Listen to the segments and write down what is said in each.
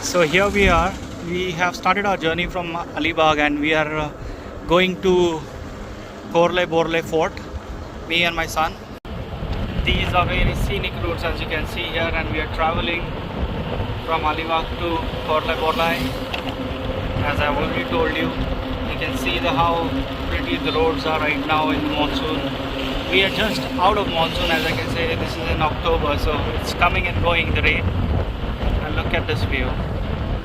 So here we are. We have started our journey from Alibag and we are going to Korlai Fort, me and my son. These are very scenic routes as you can see here, and we are traveling from Alibag to Korlai. As I have already told you, you can see how pretty the roads are right now in the monsoon. We are just out of monsoon, as I can say. This is in October, so it's coming and going, the rain. And look at this view,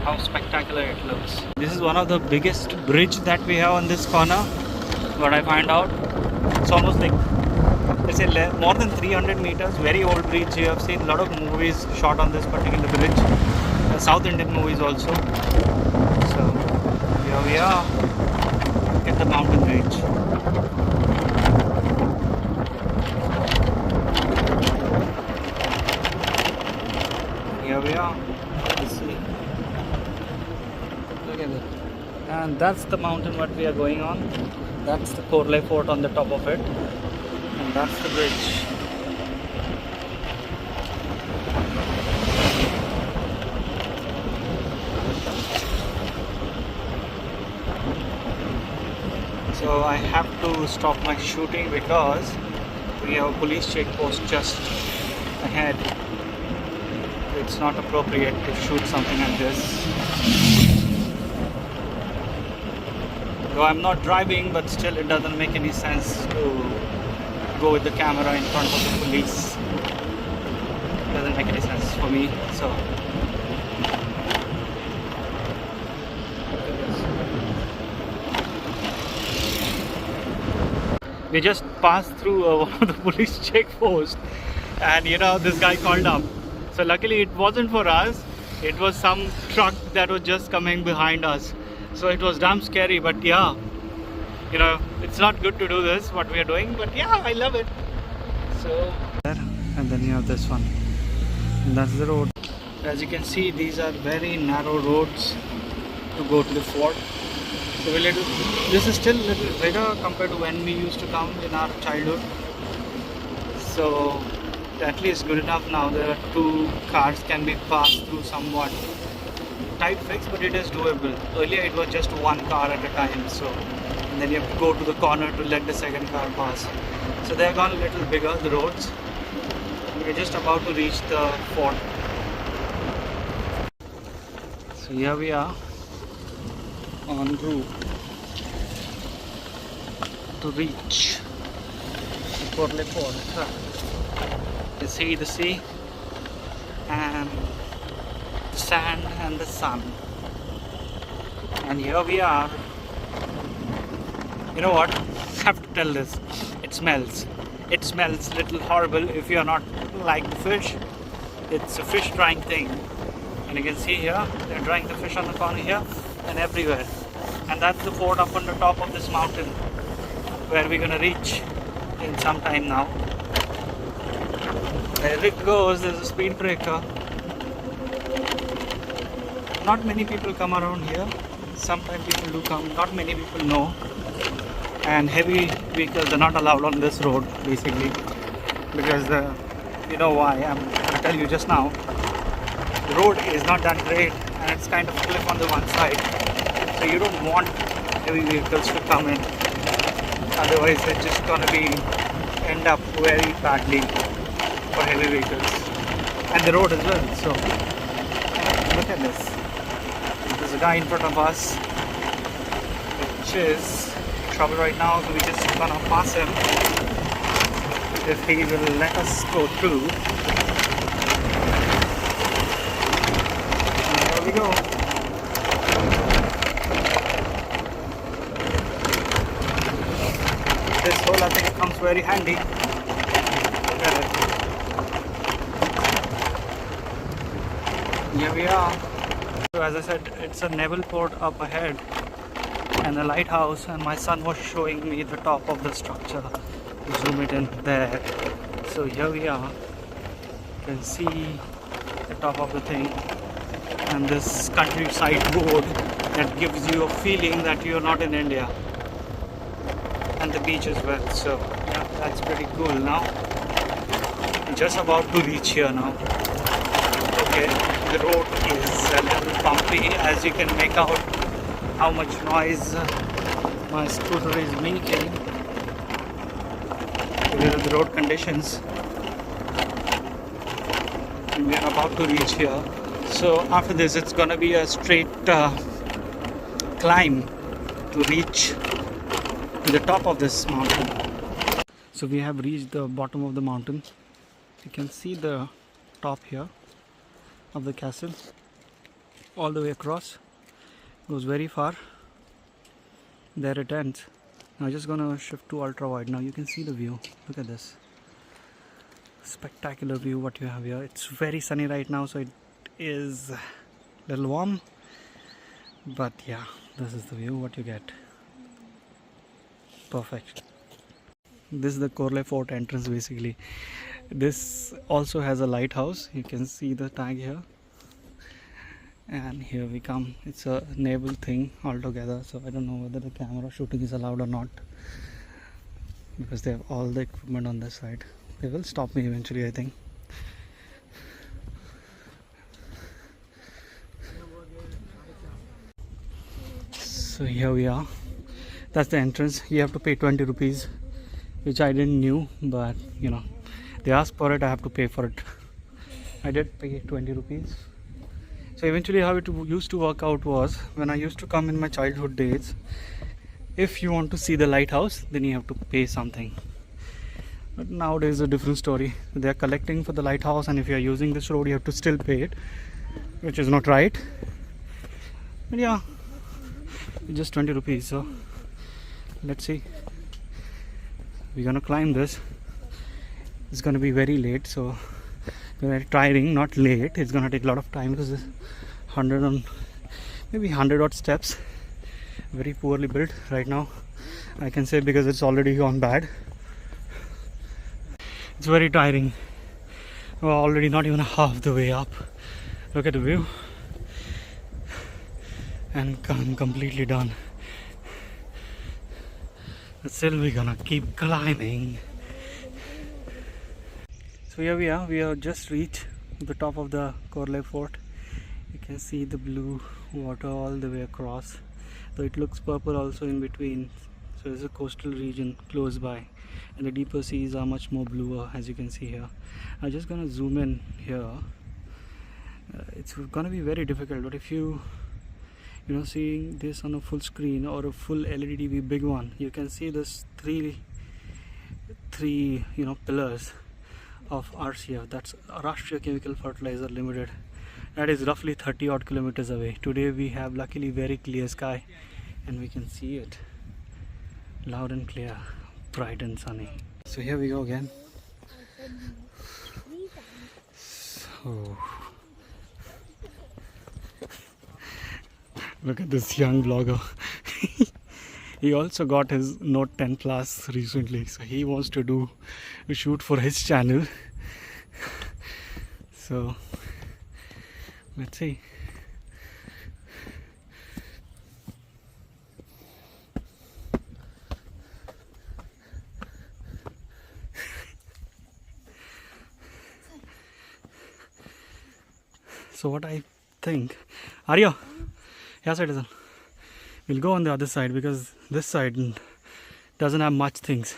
how spectacular it looks. This is one of the biggest bridge that we have on this corner. What I find out, it's almost like, let's say, more than 300 meters. Very old bridge. You have seen a lot of movies shot on this particular bridge, South Indian movies also. So here we are. Look at the mountain range. Here we are. Let's see. Look at it. And that's the mountain what we are going on. That's the Korlai Fort on the top of it. And that's the bridge. So I have to stop my shooting because we have a police checkpost just ahead. It's not appropriate to shoot something like this. Though I'm not driving, but still it doesn't make any sense to go with the camera in front of the police. It doesn't make any sense for me. So we just passed through one of the police checkposts, and this guy called up. So luckily it wasn't for us, it was some truck that was just coming behind us. So it was damn scary, but yeah, it's not good to do this, what we are doing, but yeah, I love it. So, and then you have this one, and that's the road. As you can see, these are very narrow roads to go to the fort. So this is still a little bigger compared to when we used to come in our childhood. So at least good enough now. There are two cars can be passed through somewhat tight fix, but it is doable. Earlier it was just one car at a time, and then you have to go to the corner to let the second car pass. So they have gone a little bigger, the roads. We're just about to reach the fort. So here we are en route to reach the Korlai Fort. You see the sea and the sand and the sun, and here we are. You know what? I have to tell this. It smells little horrible if you are not like the fish. It's a fish drying thing, and you can see here they're drying the fish on the corner here and everywhere. And that's the fort up on the top of this mountain where we're gonna reach in some time now. There it goes, there's a speed breaker. Not many people come around here. Sometimes people do come, not many people know. And heavy vehicles are not allowed on this road basically, because you know why, I'm going to tell you just now. The road is not that great and it's kind of cliff on the one side. So you don't want heavy vehicles to come in. Otherwise it's just going to end up very badly for heavy vehicles and the road as well. So look at this. There's a guy in front of us which is in trouble right now, so we're just gonna pass him if he will let us go through. And there we go. This hole, I think, comes very handy. Look at it. Here we are. So as I said, it's a naval port up ahead and a lighthouse, and my son was showing me the top of the structure. Zoom it in there. So here we are. You can see the top of the thing, and this countryside road that gives you a feeling that you're not in India, and the beach as well. So yeah, that's pretty cool. Now just about to reach here now. Okay, the road is a little bumpy. happy, as you can make out how much noise my scooter is making due to the road conditions. We are about to reach here. So after this, it's gonna be a straight climb to reach to the top of this mountain. So we have reached the bottom of the mountain. You can see the top here of the castle all the way across. It goes very far. There it ends. Now I'm just gonna shift to ultra wide. Now you can see the view. Look at this spectacular view what you have here. It's very sunny right now, so it is a little warm, but yeah, this is the view what you get. Perfect. This is the Korlai Fort entrance basically. This also has a lighthouse. You can see the tag here, and here we come. It's a naval thing altogether, so I don't know whether the camera shooting is allowed or not, because they have all the equipment on this side. They will stop me eventually, I think. So here we are. That's the entrance. You have to pay 20 rupees, which I didn't knew, but you know, they asked for it, I have to pay for it. I did pay 20 rupees. So eventually how it used to work out was, when I used to come in my childhood days, if you want to see the lighthouse, then you have to pay something. But nowadays a different story. They are collecting for the lighthouse, and if you are using this road, you have to still pay it, which is not right. But yeah, just 20 rupees. So let's see. We're gonna climb this. It's gonna be very late, so we're trying, not late. It's gonna take a lot of time because it's 100 and maybe 100 odd steps. Very poorly built right now, I can say, because it's already gone bad. It's very tiring. We're already not even half the way up. Look at the view, and I'm completely done. But still we're gonna keep climbing. So here we are. We have just reached the top of the Korlai Fort. You can see the blue water all the way across, though it looks purple also in between. So there's a coastal region close by, and the deeper seas are much more bluer, as you can see here. I'm just gonna zoom in here. It's gonna be very difficult, but if you know, seeing this on a full screen or a full LED TV big one, you can see this three pillars of RCF. That's Rashtriya Chemical Fertilizer Limited. That is roughly 30 odd kilometers away. Today we have luckily very clear sky, and we can see it loud and clear, bright and sunny. So here we go again. So look at this young vlogger. He also got his Note 10 Plus recently, so he wants to do a shoot for his channel. So let's see. So what I think, Arya, yeah, side isn't. We'll go on the other side, because this side doesn't have much things.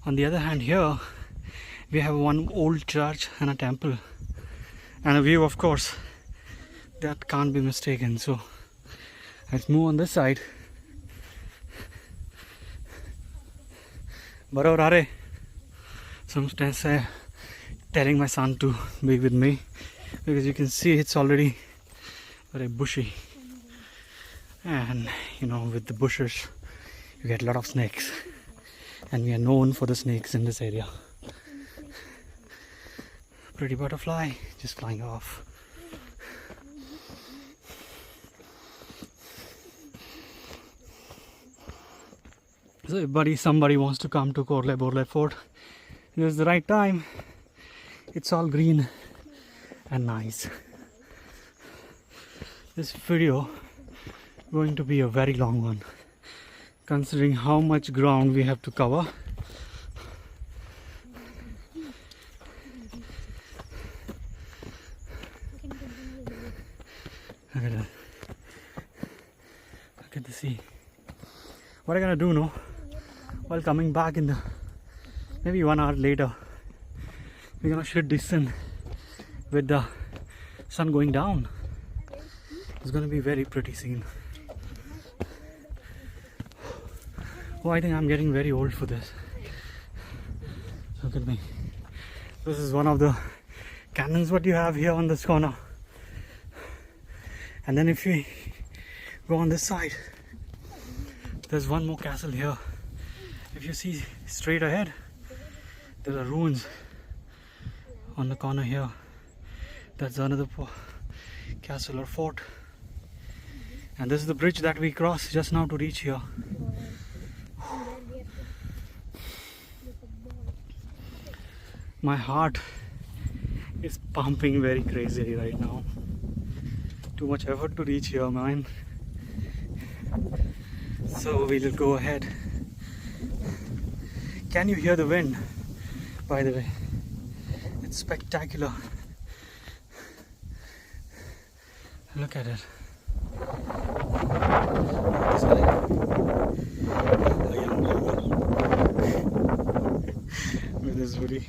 On the other hand, here we have one old church and a temple, and a view, of course, that can't be mistaken. So let's move on this side. Baro rare. Sometimes telling my son to be with me, because you can see it's already very bushy, and you know, with the bushes you get a lot of snakes, and we are known for the snakes in this area. Pretty butterfly just flying off. So if somebody wants to come to Korlai Fort, this is the right time. It's all green and nice. This video is going to be a very long one, considering how much ground we have to cover. Look at that. Look at the sea. What are you gonna do, no? While coming back in the maybe 1 hour later, we're gonna shoot this sun with the sun going down. It's gonna be very pretty scene. Oh, I think I'm getting very old for this. Look at me. This is one of the cannons what you have here on this corner. And then if we go on this side, there's one more castle here. If you see straight ahead, there are ruins on the corner here. That's another castle or fort. And this is the bridge that we crossed just now to reach here. My heart is pumping very crazily right now. Too much effort to reach here, man. So we'll go ahead. Can you hear the wind? By the way, it's spectacular. Look at it. This guy. A young with his hoodie.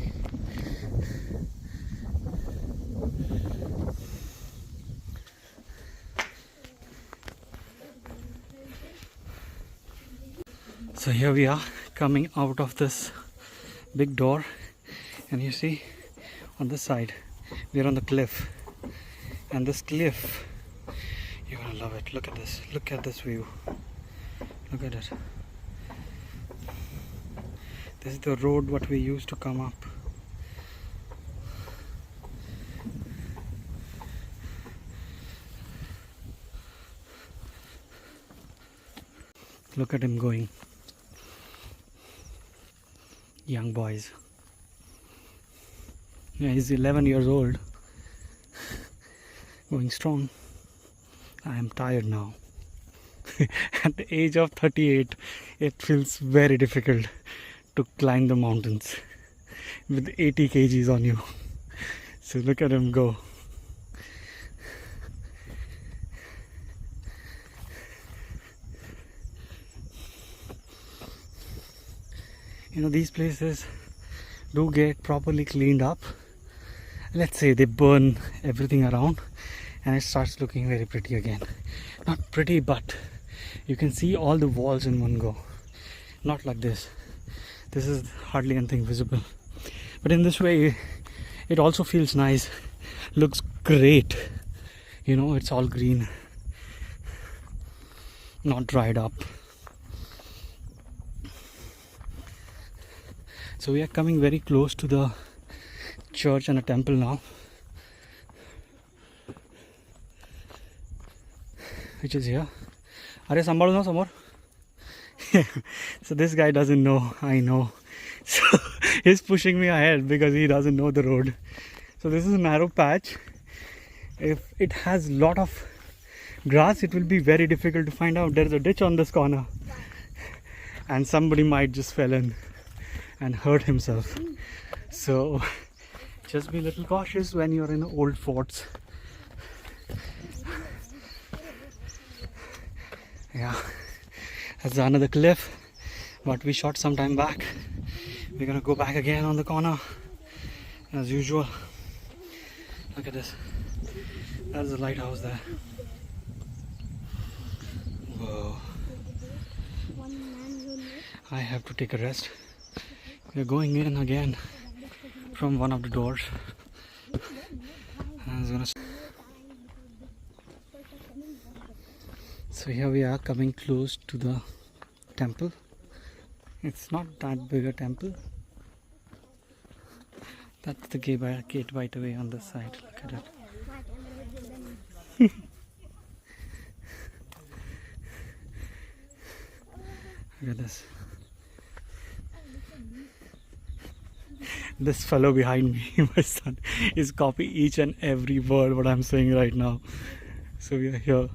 So here we are coming out of this big door, and you see on this side we are on the cliff, and this cliff, you're gonna love it. Look at this. Look at this view. Look at it. This is the road what we used to come up. Look at him going. Young boys. Yeah, he's 11 years old. Going strong. I am tired now. At the age of 38, it feels very difficult to climb the mountains with 80 kgs on you. So look at him go. You know, these places do get properly cleaned up. Let's say they burn everything around and it starts looking very pretty again. Not pretty, but you can see all the walls in one go. Not like this. This is hardly anything visible. But in this way, it also feels nice. Looks great. You know, it's all green. Not dried up. So we are coming very close to the church and a temple now, which is here. Are Sambhalu na Samor? So this guy doesn't know, I know. So he's pushing me ahead because he doesn't know the road. So this is a narrow patch. If it has lot of grass, it will be very difficult to find out. There's a ditch on this corner and somebody might just fell in and hurt himself. So just be a little cautious when you're in old forts. Yeah, that's another cliff but we shot some time back. We're gonna go back again on the corner as usual. Look at this. That's the lighthouse there. Whoa. I have to take a rest. We're going in again from one of the doors. So here we are coming close to the temple. It's not that big a temple. That's the gate by the way on this side. Look at it. Look at this. This fellow behind me, my son, is copying each and every word what I'm saying right now. So we are here.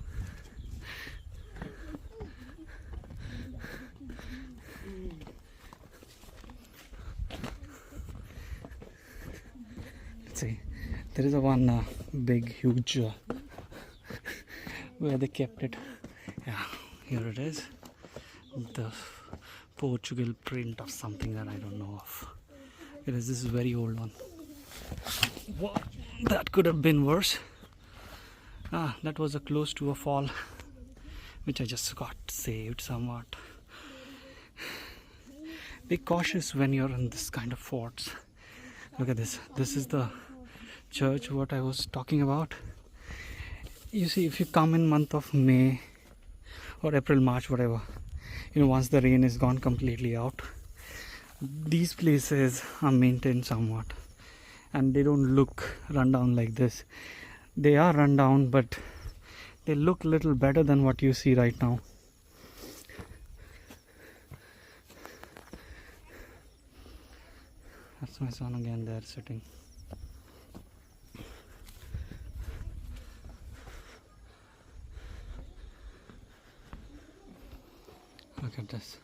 Let's see. There is a one big huge where they kept it. Yeah, here it is. The Portugal print of something that I don't know of. It is this very old one. What? That could have been worse. That was close to a fall, which I just got saved somewhat. Be cautious when you're in this kind of forts. Look at this. This is the church what I was talking about. You see, if you come in month of May or April, March, whatever, once the rain is gone completely out, these places are maintained somewhat, and they don't look run down like this. They are run down, but they look little better than what you see right now. That's my son again there sitting. Look at this.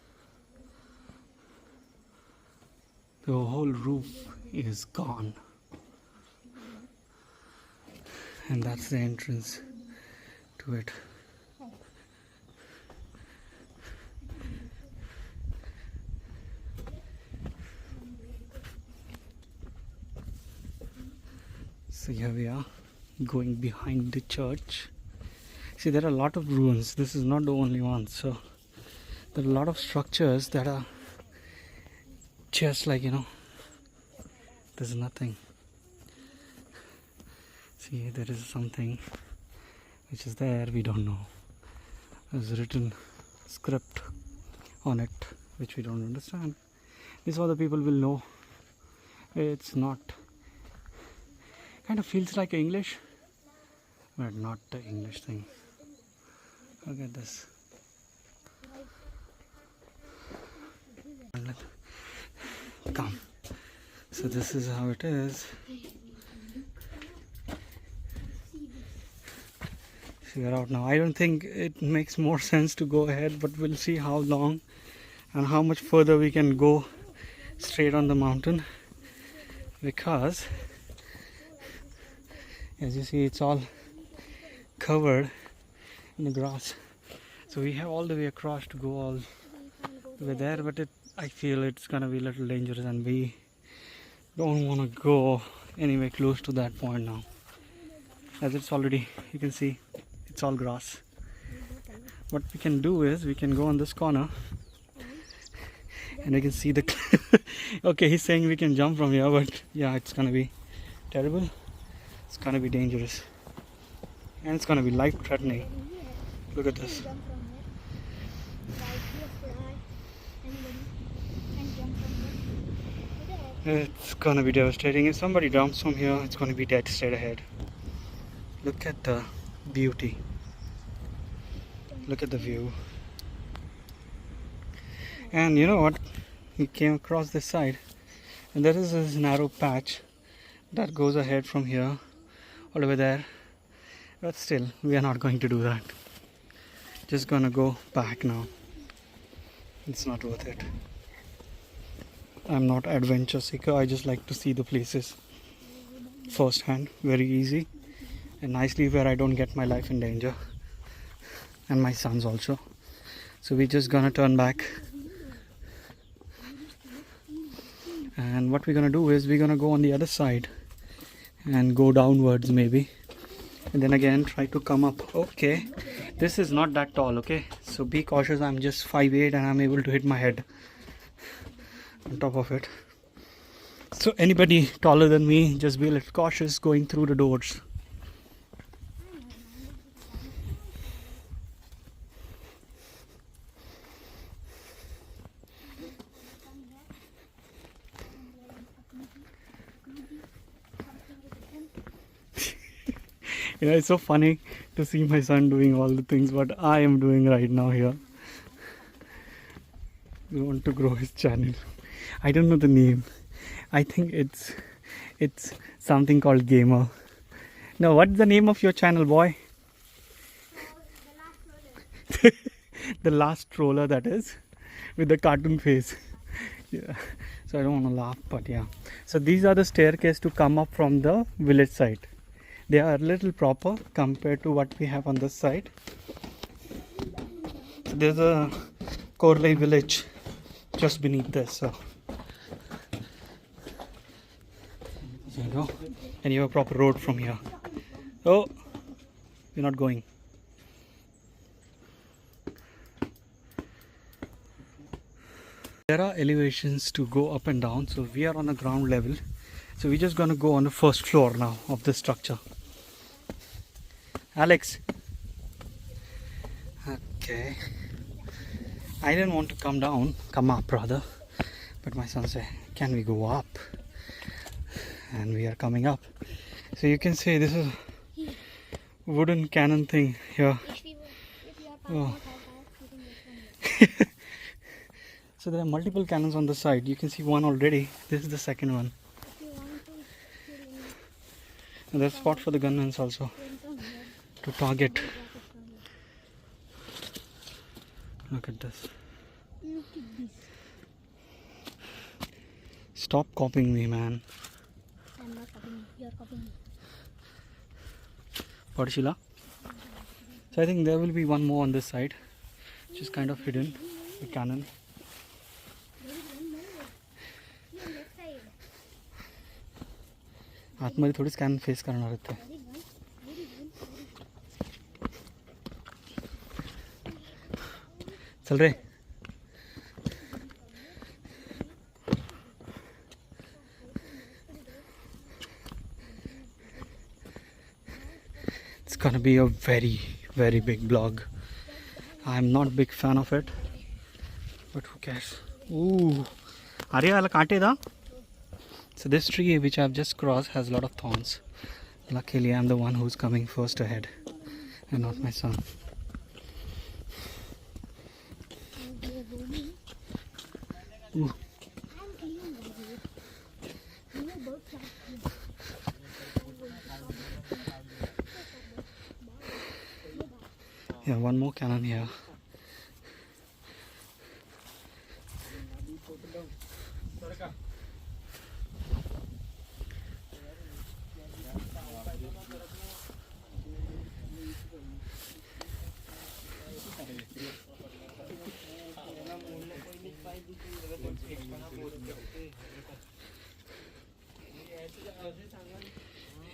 The whole roof is gone. And that's the entrance to it. So here we are, going behind the church. See, there are a lot of ruins. This is not the only one. So there are a lot of structures that are just like, there's nothing. See, there is something which is there, we don't know. There's written script on it, which we don't understand. This other people will know. It's not, kind of feels like English, but not the English thing. Look at this. Come. So this is how it is. We are out now. I don't think it makes more sense to go ahead, but we'll see how long and how much further we can go straight on the mountain, because as you see, it's all covered in the grass. So we have all the way across to go all the way there, but I feel it's gonna be a little dangerous, and we don't want to go anywhere close to that point now, as it's already, you can see, it's all grass. What we can do is we can go on this corner and we can see the okay, he's saying we can jump from here, but yeah, it's gonna be terrible. It's gonna be dangerous, and it's gonna be life threatening. Look at this. It's gonna be devastating. If somebody jumps from here, it's gonna be dead straight ahead. Look at the beauty. Look at the view. And you know what? We came across this side, and there is this narrow patch that goes ahead from here all the way there. But still, we are not going to do that. Just gonna go back now. It's not worth it. I'm not adventure seeker. I just like to see the places firsthand, very easy and nicely, where I don't get my life in danger, and my sons also. So we're just gonna turn back, and what we're gonna do is we're gonna go on the other side and go downwards maybe, and then again try to come up. Okay, this is not that tall, okay, so be cautious. I'm just 5'8" and I'm able to hit my head on top of it. So anybody taller than me, just be a little cautious going through the doors. It's so funny to see my son doing all the things what I am doing right now here. We want to grow his channel. I don't know the name. I think it's something called Gamer. No, what's the name of your channel, boy? The last troller, that is, with the cartoon face. Yeah. So I don't want to laugh, but yeah. So these are the staircase to come up from the village side. They are a little proper compared to what we have on this side. So there's a Korlai village just beneath this. So there you go. And you have a proper road from here. Oh, you're not going. There are elevations to go up and down, so we are on the ground level. So we're just gonna go on the first floor now of this structure. Alex. Okay. I didn't want to come up rather. But my son said, can we go up? And we are coming up. So you can see this is wooden cannon thing here. Oh. So there are multiple cannons on the side. You can see one already. This is the second one. And there's a spot for the gunmen also to target. Look at this. Stop copying me, man. I'm not copying you. You're copying me. Padshila. So I think there will be one more on this side, which is kind of hidden. The cannon. आतमध्ये थोडी scan face करणार आहेत ते. चल रे. It's gonna be a very big vlog. I'm not a big fan of it, but who cares? Ooh, Arya ala kaate da. So this tree which I've just crossed has a lot of thorns. Luckily I'm the one who's coming first ahead and not my son. Ooh. Yeah, one more cannon here.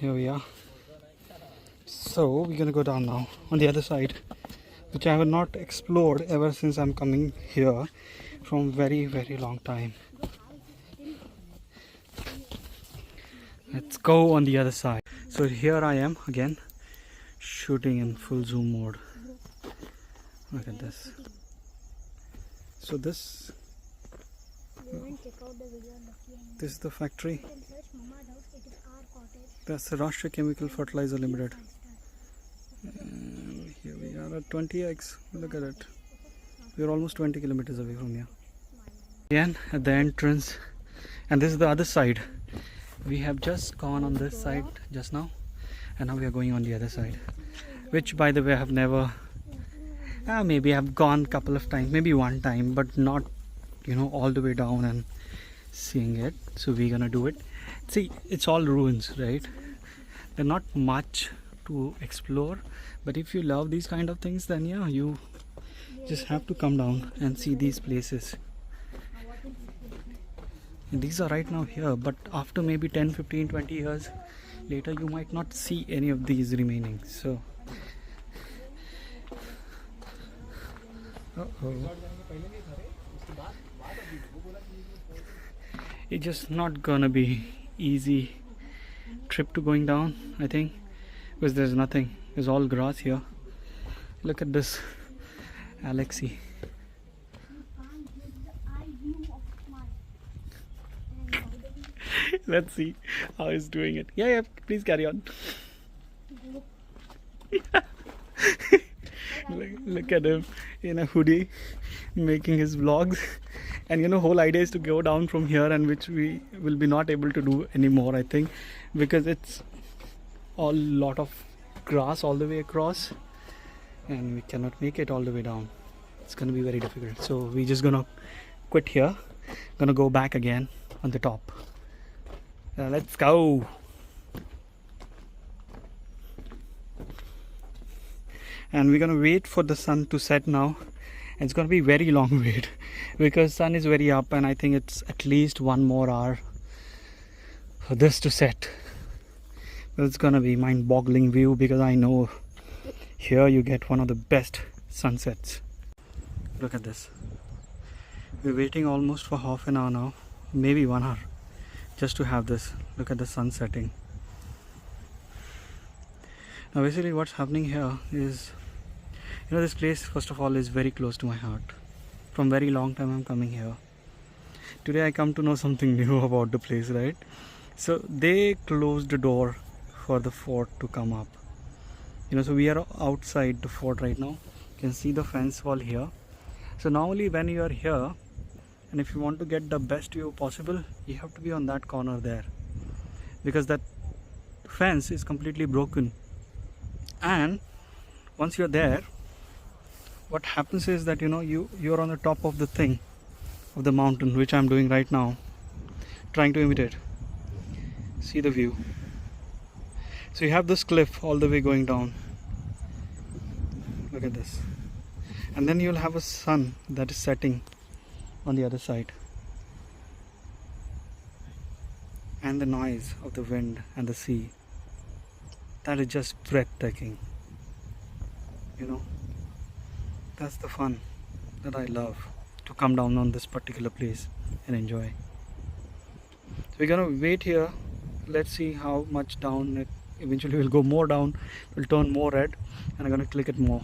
Here we are. So we're gonna go down now on the other side, which I have not explored ever since I'm coming here from very long time. Let's go on the other side. So here I am again, shooting in full zoom mode. Look at this. So this is the factory. That's the Rashtra Chemical Fertilizer Limited. And here we are at 20x. Look at it. We're almost 20 kilometers away from here. Again at the entrance, and this is the other side. We have just gone on this side just now, and now we are going on the other side, which by the way I have never, maybe I've gone a couple of times, maybe one time, but not, you know, all the way down and seeing it. So we're gonna do it. See, it's all ruins, right? There's not much to explore, but if you love these kind of things, then yeah, you just have to come down and see these places. And these are right now here, but after maybe 10, 15, 20 years later, you might not see any of these remaining. So it's just not gonna be easy trip to going down, I think, because there's nothing. There's all grass here. Look at this, Alexi. Let's see how he's doing it. Yeah, please carry on. Look at him in a hoodie making his vlogs. And you know, whole idea is to go down from here, and which we will be not able to do anymore, I think, because it's a lot of grass all the way across and we cannot make it all the way down. It's gonna be very difficult. So we're just gonna quit here, gonna go back again on the top. Let's go. and we're gonna wait for the sun to set now. It's gonna be very long wait because sun is very up, and I think it's at least 1 more hour for this to set. But it's gonna be mind-boggling view because I know here you get one of the best sunsets. Look at this. We're waiting almost for half an hour now, maybe 1 hour, just to have this. Look at the sun setting. Now basically what's happening here is, this place first of all is very close to my heart. From very long time I'm coming here. Today I come to know something new about the place, right? So they closed the door for the fort to come up. So we are outside the fort right now. You can see the fence wall here. So normally when you are here, and if you want to get the best view possible, you have to be on that corner there, because that fence is completely broken. And once you're there, what happens is that you're on the top of the thing, of the mountain, which I'm doing right now, trying to imitate. See the view. So you have this cliff all the way going down. Look at this. And then you'll have a sun that is setting on the other side. And the noise of the wind and the sea. That is just breathtaking. That's the fun that I love, to come down on this particular place and enjoy. So we're gonna wait here. Let's see how much down it eventually will go. More down, will turn more red, and I'm gonna click it more.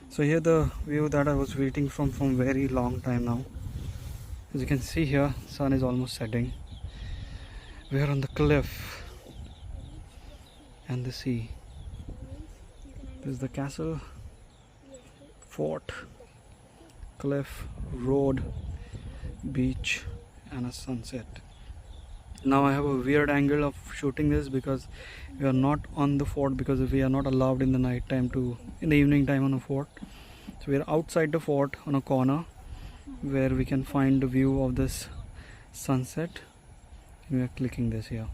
So here the view that I was waiting from very long time now. As you can see here, sun is almost setting. We are on the cliff and the sea. This is the castle, fort, cliff, road, beach, and a sunset. Now I have a weird angle of shooting this because we are not on the fort, because we are not allowed in the night time in the evening time on a fort. So we are outside the fort on a corner where we can find the view of this sunset. And we are clicking this here.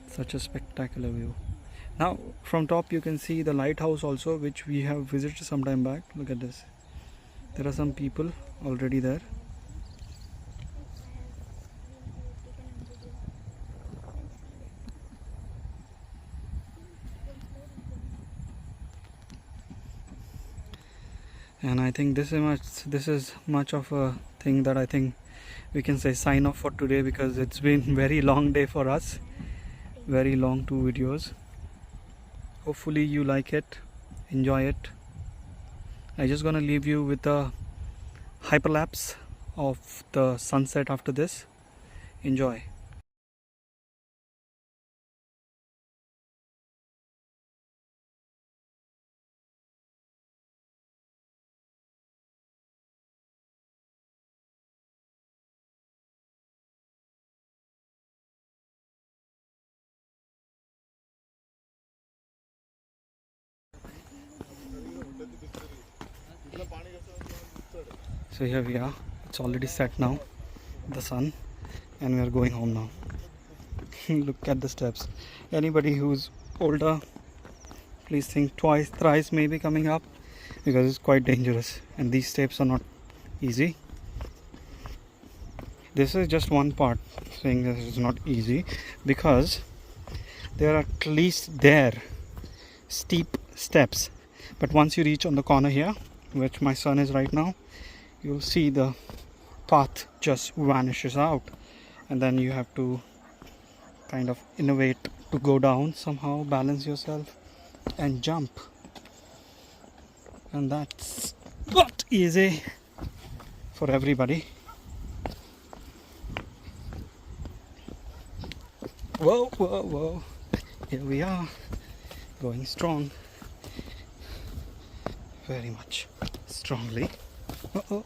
Such a spectacular view. Now from top you can see the lighthouse also, which we have visited some time back. Look at this. There are some people already there. And I think this is much of a thing that I think we can say sign off for today, because it's been very long day for us, very long 2 videos. Hopefully you like it, enjoy it. I'm just gonna leave you with a hyperlapse of the sunset after this. Enjoy. So here we are. It's already set now, the sun, and we are going home now. Look at the steps. Anybody who's older, please think twice, thrice maybe coming up, because it's quite dangerous and these steps are not easy. This is just one part saying this is not easy, because there are at least steep steps, but once you reach on the corner here, which my son is right now, you'll see the path just vanishes out, and then you have to kind of innovate to go down somehow, balance yourself and jump, and that's not easy for everybody. Whoa, whoa, whoa, here we are, going strong, very much strongly. Uh-oh.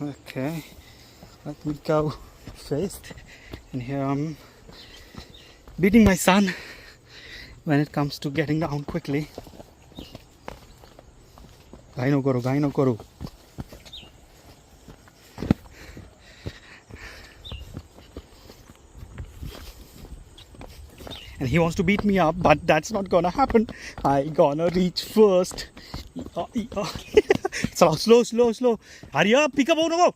Okay, let me go first. And here I'm beating my son when it comes to getting down quickly. Gai no karo. And he wants to beat me up, but that's not gonna happen. I gonna reach first. Slow. Hurry up, pick up, oh no.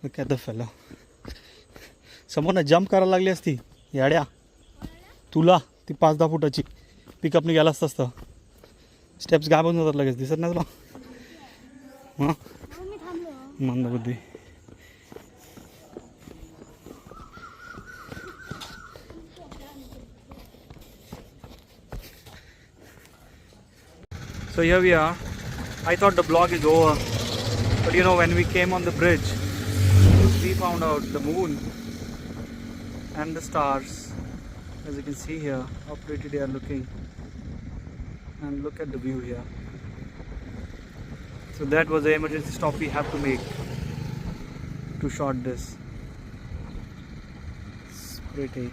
Look at the fellow. Someone jump करायला लागली असती याड्या तुला ती 5-10 फुटाची pickup ने गेला असता steps गायब होऊन जातात लगेच दिसत नाही तुला हां मंदबुद्धी So here we are. I thought the vlog is over, but you know, when we came on the bridge, we found out the moon and the stars. As you can see here, how pretty they are looking. And look at the view here. So that was the emergency stop we have to make to shot this. It's pretty.